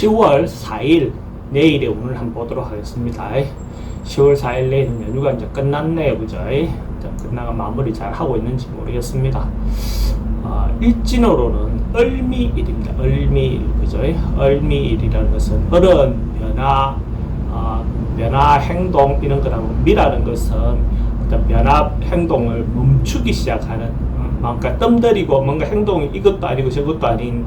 10월 4일 내일의 운을 한번 보도록 하겠습니다. 10월 4일 내일은 연휴가 이제 끝났네요. 그죠? 끝나가 마무리 잘 하고 있는지 모르겠습니다. 일진어로는 을미일입니다. 을미일. 그죠? 을미일이라는 것은 을은 변화, 변화 행동 이런 거라고, 미라는 것은 어떤 변화 행동을 멈추기 시작하는, 뭔가 뜸들이고 뭔가 행동이 이것도 아니고 저것도 아닌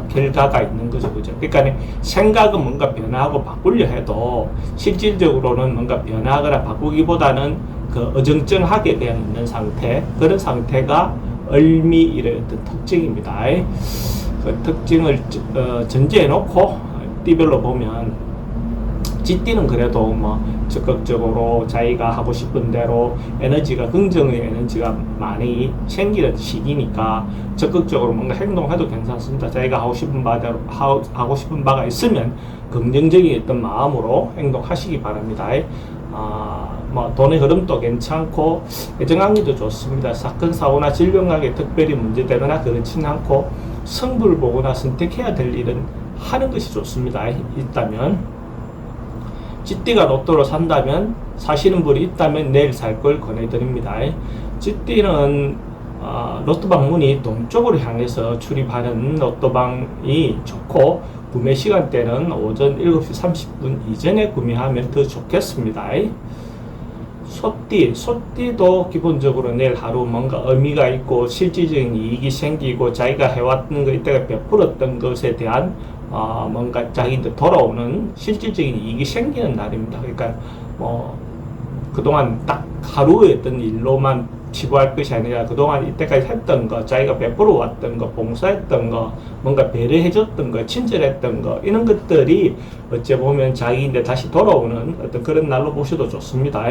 결과가 있는 거죠. 그죠? 그러니까 생각은 뭔가 변화하고 바꾸려 해도 실질적으로는 뭔가 변화하거나 바꾸기보다는 그 어정쩡하게 그냥 있는 상태, 그런 상태가 을미일의 어떤 특징입니다. 그 특징을 전제해 놓고 띠별로 보면, 쥐띠는 그래도 뭐 적극적으로 자기가 하고 싶은 대로 에너지가, 긍정의 에너지가 많이 생기는 시기니까 적극적으로 뭔가 행동해도 괜찮습니다. 자기가 하고 싶은 바대로 하고 싶은 바가 있으면 긍정적인 어떤 마음으로 행동하시기 바랍니다. 뭐 돈의 흐름도 괜찮고 애정관계도 좋습니다. 사건 사고나 질병관계 특별히 문제되거나 그렇지는 않고, 승부를 보거나 선택해야 될 일은 하는 것이 좋습니다. 있다면, 쥐띠가 로또로 산다면, 사시는 분이 있다면 내일 살 걸 권해드립니다. 쥐띠는 로또방 문이 동쪽으로 향해서 출입하는 로또방이 좋고, 구매 시간대는 오전 7시 30분 이전에 구매하면 더 좋겠습니다. 소띠도 기본적으로 내일 하루 뭔가 의미가 있고 실질적인 이익이 생기고 자기가 해왔던 거, 이때가 베풀었던 것에 대한 뭔가 자기한테 돌아오는 실질적인 이익이 생기는 날입니다. 그러니까 뭐 그동안 딱 하루의 어떤 일로만 치부할 것이 아니라 그동안 이때까지 했던 거, 자기가 베풀어 왔던 거, 봉사했던 거, 뭔가 배려해줬던 거, 친절했던 거, 이런 것들이 어찌 보면 자기인데 다시 돌아오는 어떤 그런 날로 보셔도 좋습니다.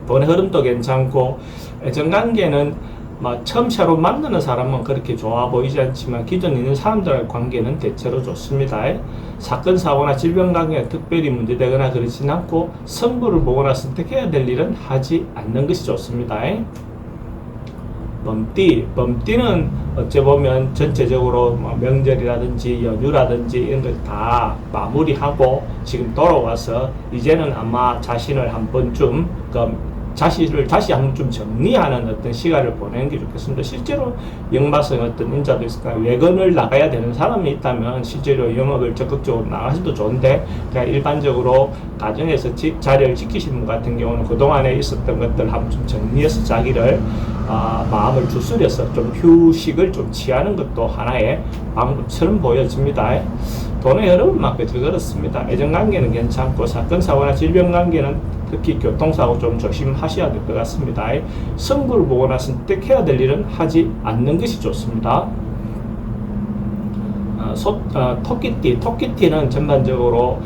돈의 흐름도 괜찮고, 애정관계는 처음 새로 만나는 사람은 그렇게 좋아 보이지 않지만 기존에 있는 사람들과의 관계는 대체로 좋습니다. 사건 사고나 질병 관계가 특별히 문제되거나 그렇진 않고, 승부를 보거나 선택해야 될 일은 하지 않는 것이 좋습니다. 범띠는 어찌 보면 전체적으로 명절이라든지 연휴라든지 이런 걸 다 마무리하고 지금 돌아와서 이제는 아마 자신을 한 번쯤 자신을 다시 한번 좀 정리하는 어떤 시간을 보내는 게 좋겠습니다. 실제로 역마성 어떤 인자도 있을까요? 외근을 나가야 되는 사람이 있다면 실제로 영업을 적극적으로 나가셔도 좋은데, 그냥 일반적으로 가정에서 자리를 지키시는 분 같은 경우는 그동안에 있었던 것들 한번 좀 정리해서 자기를 마음을 추스려서 좀 휴식을 좀 취하는 것도 하나의 방법처럼 보여집니다. 돈의 흐름은 막 그렇습니다. 애정관계는 괜찮고, 사건 사고나 질병 관계는 특히 교통사고 좀 조심하셔야 될 것 같습니다. 승부를 보거나 선택해야 될 일은 하지 않는 것이 좋습니다. 토끼띠는 전반적으로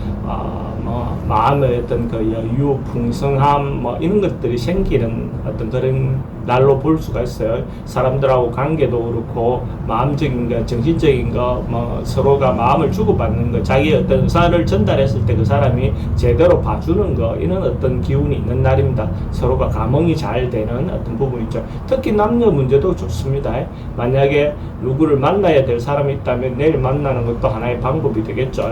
마음의 어떤 그 여유, 풍성함, 이런 것들이 생기는 어떤 그런 날로 볼 수가 있어요. 사람들하고 관계도 그렇고, 마음적인 거, 정신적인 거, 서로가 마음을 주고받는 거, 자기의 어떤 의사를 전달했을 때 그 사람이 제대로 봐주는 거, 이런 어떤 기운이 있는 날입니다. 서로가 감흥이 잘 되는 어떤 부분이 있죠. 특히 남녀 문제도 좋습니다. 만약에 누구를 만나야 될 사람이 있다면 내일 만나는 것도 하나의 방법이 되겠죠.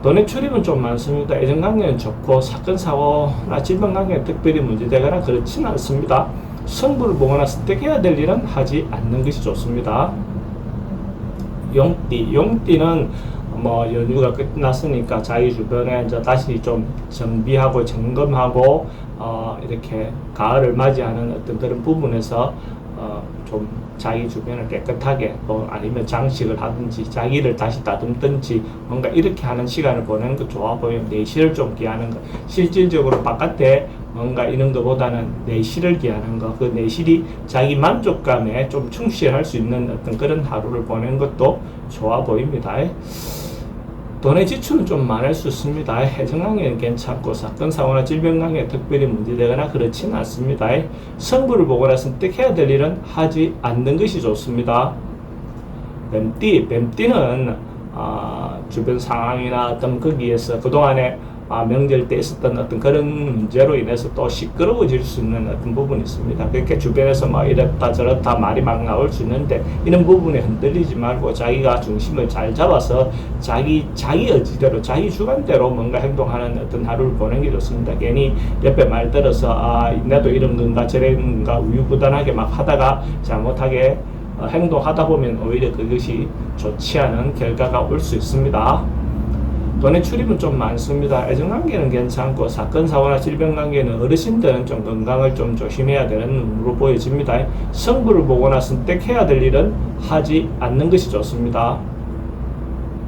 돈의 출입은 좀 많습니다. 애정관계는 좋고, 사건 사고나 질병관계는 특별히 문제되거나 그렇지는 않습니다. 승부를 보거나 선택해야 될 일은 하지 않는 것이 좋습니다. 용띠는 연휴가 끝났으니까 자기 주변에 이제 다시 좀 정비하고 점검하고 이렇게 가을을 맞이하는 어떤 그런 부분에서 좀 자기 주변을 깨끗하게, 아니면 장식을 하든지 자기를 다시 다듬든지 뭔가 이렇게 하는 시간을 보내는 거 좋아 보여요. 내실을 좀 기하는 거, 실질적으로 바깥에 뭔가 이런 것보다는 내실을 기하는 거, 그 내실이 자기 만족감에 좀 충실할 수 있는 어떤 그런 하루를 보내는 것도 좋아 보입니다. 돈의 지출은 좀 많을 수 있습니다. 애정관계는 괜찮고, 사건 사고나 질병 관계에 특별히 문제되거나 그렇지는 않습니다. 승부를 보거나 선택해야 될 일은 하지 않는 것이 좋습니다. 뱀띠는 주변 상황이나 어떤 거기에서 그동안에 명절 때 있었던 어떤 그런 문제로 인해서 또 시끄러워질 수 있는 어떤 부분이 있습니다. 그렇게 주변에서 뭐 이랬다 저랬다 말이 막 나올 수 있는데 이런 부분에 흔들리지 말고 자기가 중심을 잘 잡아서 자기 의지대로 자기 주관대로 뭔가 행동하는 어떤 하루를 보내는 게 좋습니다. 괜히 옆에 말 들어서 나도 이런 건가 저런 건가 우유부단하게 막 하다가 잘못하게 행동하다 보면 오히려 그것이 좋지 않은 결과가 올 수 있습니다. 돈의 출입은 좀 많습니다. 애정관계는 괜찮고 사건, 사고나 질병관계는 어르신들은 좀 건강을 좀 조심해야 되는 눈으로 보여집니다. 성부를 보거나 선택해야 될 일은 하지 않는 것이 좋습니다.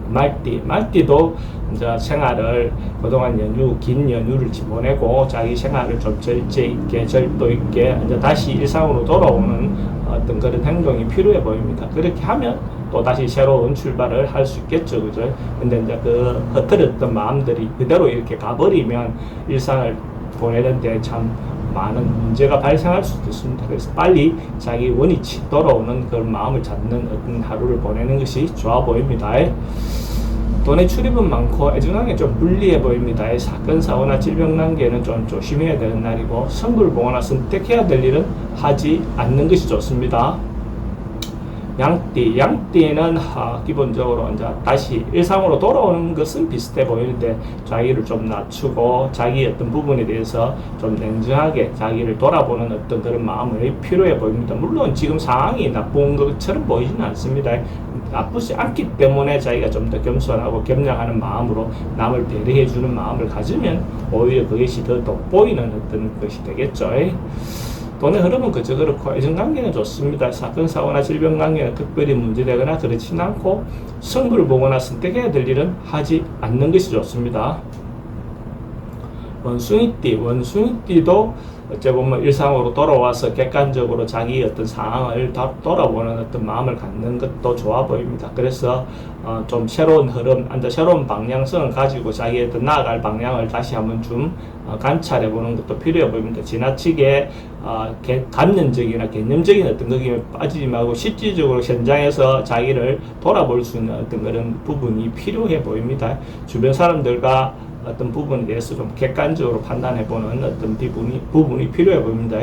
말띠도 이제 생활을 그동안 긴 연휴를 보내고 자기 생활을 좀 절제 있게 절도 있게 이제 다시 일상으로 돌아오는 어떤 그런 행동이 필요해 보입니다. 그렇게 하면 또 다시 새로운 출발을 할 수 있겠죠, 그죠? 근데 이제 그 흐트렸던 마음들이 그대로 이렇게 가버리면 일상을 보내는데 참 많은 문제가 발생할 수도 있습니다. 그래서 빨리 자기 원위치 돌아오는 그런 마음을 잡는 어떤 하루를 보내는 것이 좋아 보입니다. 돈의 출입은 많고 애정관계 좀 불리해 보입니다. 사건, 사고나 질병 관계는 좀 조심해야 되는 날이고 성불 보거나 선택해야 될 일은 하지 않는 것이 좋습니다. 양띠는 기본적으로 이제 다시 일상으로 돌아오는 것은 비슷해 보이는데 자기를 좀 낮추고 자기 어떤 부분에 대해서 좀 냉정하게 자기를 돌아보는 어떤 그런 마음이 필요해 보입니다. 물론 지금 상황이 나쁜 것처럼 보이지는 않습니다. 나쁘지 않기 때문에 자기가 좀 더 겸손하고 겸양하는 마음으로 남을 배려해주는 마음을 가지면 오히려 그것이 더 돋보이는 어떤 것이 되겠죠. 돈의 흐름은 그저 그렇고 애정관계는 좋습니다. 사건, 사고나 질병관계는 특별히 문제되거나 그렇지는 않고 성부를 보거나 선택해야 될 일은 하지 않는 것이 좋습니다. 원숭이띠도 어째 보면 일상으로 돌아와서 객관적으로 자기 어떤 상황을 돌아보는 어떤 마음을 갖는 것도 좋아 보입니다. 그래서 좀 새로운 흐름, 새로운 방향성을 가지고 자기의 어떤 나아갈 방향을 다시 한번 좀 관찰해 보는 것도 필요해 보입니다. 지나치게 감정적이나 개념적인 어떤 거기에 빠지지 말고 실질적으로 현장에서 자기를 돌아볼 수 있는 어떤 그런 부분이 필요해 보입니다. 주변 사람들과 어떤 부분에 대해서 좀 객관적으로 판단해보는 어떤 부분이 필요해 보입니다.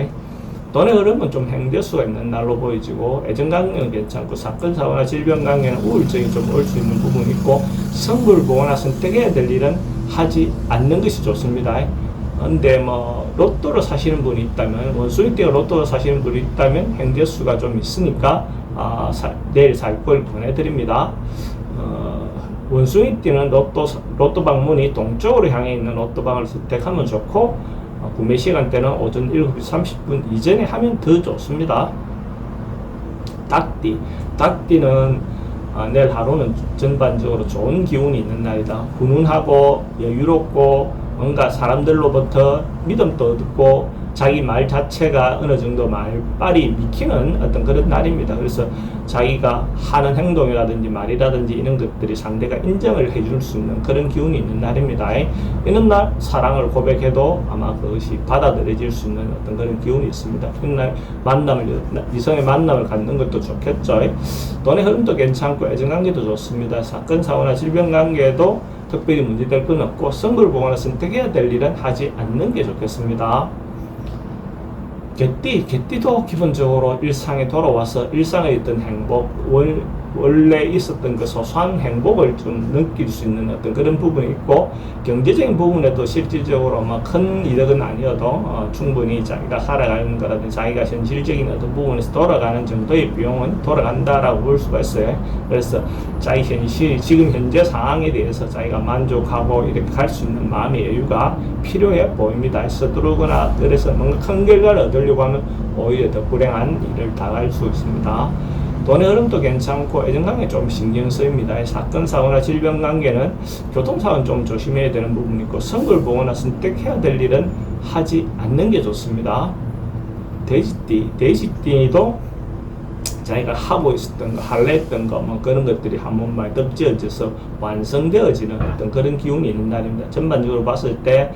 돈의 흐름은 좀 행될 수가 있는 날로 보이지고 애정관계는 괜찮고 사건, 사고나 질병관계는 우울증이 좀 올 수 있는 부분이 있고 성불을 보거나 선택해야 될 일은 하지 않는 것이 좋습니다. 근데 뭐 로또를 사시는 분이 있다면 원숭이띠가 로또를 사시는 분이 있다면 행될 수가 좀 있으니까 내일 살걸 보내드립니다. 원숭이띠는 로또 방문이 동쪽으로 향해 있는 로또방을 선택하면 좋고 구매 시간대는 오전 7시 30분 이전에 하면 더 좋습니다. 닭띠는 내일 하루는 전반적으로 좋은 기운이 있는 날이다. 훈훈하고 여유롭고 뭔가 사람들로부터 믿음도 얻고 자기 말 자체가 어느 정도 말빨이 믿기는 어떤 그런 날입니다. 그래서 자기가 하는 행동이라든지 말이라든지 이런 것들이 상대가 인정을 해줄 수 있는 그런 기운이 있는 날입니다. 이런 날 사랑을 고백해도 아마 그것이 받아들여질 수 있는 어떤 그런 기운이 있습니다. 그날 이성의 만남을 갖는 것도 좋겠죠. 돈의 흐름도 괜찮고 애정관계도 좋습니다. 사건, 사고나 질병관계도 특별히 문제될 건 없고 성불을 보거나 선택해야 될 일은 하지 않는 게 좋겠습니다. 개띠도 기본적으로 일상에 돌아와서 일상에 있던 행복, 원래 있었던 그 소소한 행복을 좀 느낄 수 있는 어떤 그런 부분이 있고 경제적인 부분에도 실질적으로 막 큰 이득은 아니어도 충분히 자기가 살아가는 거라든지 자기가 현실적인 어떤 부분에서 돌아가는 정도의 비용은 돌아간다라고 볼 수가 있어요. 그래서 자기 지금 현재 상황에 대해서 자기가 만족하고 이렇게 갈 수 있는 마음의 여유가 필요해 보입니다. 서두르거나 그래서 뭔가 큰 결과를 얻으려고 하면 오히려 더 불행한 일을 당할 수 있습니다. 돈의 흐름도 괜찮고 애정관계 좀 신경 쓰입니다. 사건, 사고나 질병관계는 교통사고는 좀 조심해야 되는 부분이 있고 성불 보거나 선택해야 될 일은 하지 않는 게 좋습니다. 돼지띠도 자기가 하고 있었던 거, 할래 했던 거, 뭐 그런 것들이 한 번만 덧지어져서 완성되어지는 어떤 그런 기운이 있는 날입니다. 전반적으로 봤을 때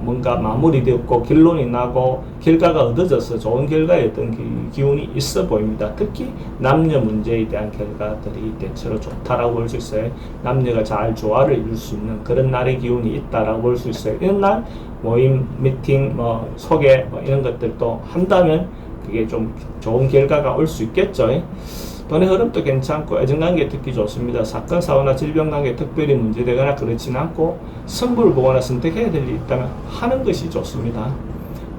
뭔가 마무리되었고 결론이 나고 결과가 얻어져서 좋은 결과의 어떤 기운이 있어 보입니다. 특히 남녀 문제에 대한 결과들이 대체로 좋다라고 볼 수 있어요. 남녀가 잘 조화를 이룰 수 있는 그런 날의 기운이 있다라고 볼 수 있어요. 이런 날 모임, 미팅, 뭐 소개 뭐 이런 것들도 한다면 그게 좀 좋은 결과가 올 수 있겠죠. 돈의 흐름도 괜찮고 애정관계 특히 좋습니다. 사건, 사고나 질병관계 특별히 문제되거나 그렇지는 않고 승부를 보거나 선택해야 될 일이 있다면 하는 것이 좋습니다.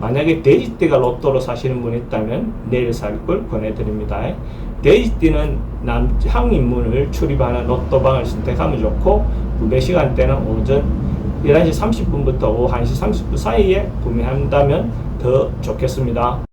만약에 돼지띠가 로또로 사시는 분이 있다면 내일 살 걸 권해드립니다. 돼지띠는 남향 인문을 출입하는 로또방을 선택하면 좋고 구매 시간대는 오전 11시 30분부터 오후 1시 30분 사이에 구매한다면 더 좋겠습니다.